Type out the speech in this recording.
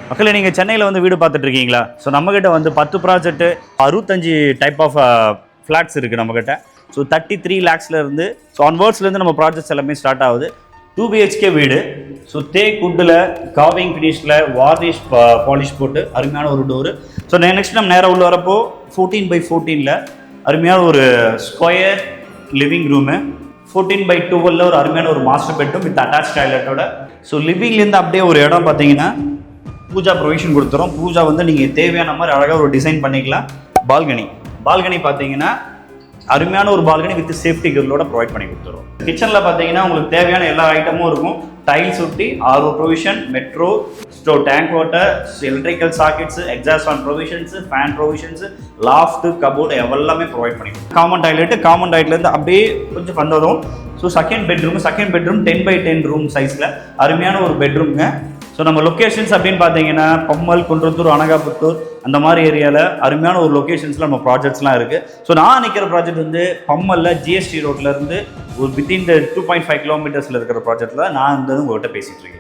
மக்களே நீங்கள் சென்னையில் வந்து வீடு பார்த்துட்டு இருக்கீங்களா? ஸோ நம்மக்கிட்ட வந்து 10 ப்ராஜெக்ட்டு 65 டைப் ஆஃப் ஃப்ளாட்ஸ் இருக்குது நம்மக்கிட்ட. ஸோ 33 lakhsலேருந்து ஸோ ஆன்வர்ட்ஸ்லேருந்து நம்ம ப்ராஜெக்ட்ஸ் எல்லாமே ஸ்டார்ட் ஆகுது. 2 BHK வீடு. ஸோ தேக் வுட்டில் காவிங் ஃபினிஷில் வார்னிஷ் பாலிஷ் போட்டு அருமையான ஒரு டோரு. ஸோ நெக்ஸ்ட் நம்ம நேராக உள்ள வரப்போ 14x14 அருமையான ஒரு ஸ்கொயர் லிவிங் ரூமு. 14x12 ஒரு அருமையான ஒரு மாஸ்டர் பெட்ரூம் வித் அட்டாச் டாய்லெட்டோட. ஸோ லிவிங்லேருந்து அப்படியே ஒரு இடம் பார்த்தீங்கன்னா பூஜா ப்ரொவிஷன் கொடுத்துரும். பூஜா வந்து நீங்கள் தேவையான மாதிரி அழகாக ஒரு டிசைன் பண்ணிக்கலாம். பால்கனி பார்த்தீங்கன்னா அருமையான ஒரு பால்கனி வித் சேஃப்டி கிரிலோட ப்ரொவைட் பண்ணி கொடுத்துரும். கிச்சனில் பார்த்தீங்கன்னா உங்களுக்கு தேவையான எல்லா ஐட்டமும் இருக்கும். டைல்ஸ் ஒட்டி RO provision, metro store, tank water, electrical sockets, exhaust fan provisions, fan provisions, loft, cupboard எல்லாமே ப்ரொவைட் பண்ணி கொடுக்கும். காமன் டாய்லெட்லேருந்து அப்படியே கொஞ்சம் வந்ததும் so second bedroom 10x10 room சைஸில் அருமையான ஒரு பெட்ரூம்ங்க. ஸோ நம்ம லொக்கேஷன்ஸ் அப்படின்னு பார்த்தீங்கன்னா பம்மல், குன்றத்தூர், அனகாபுத்தூர் அந்த மாதிரி ஏரியாவில் அருமையான ஒரு லொக்கேஷன்ஸில் நம்ம ப்ராஜெக்ட்ஸ்லாம் இருக்குது. ஸோ நான் நிற்கிற ப்ராஜெக்ட் வந்து பம்மலில் GST ரோட்லேருந்து ஒரு வித்தின் 2.5 kilometers இருக்கிற ப்ராஜெக்டில் நான் உங்கள்கிட்ட பேசிகிட்டு இருக்கேன்.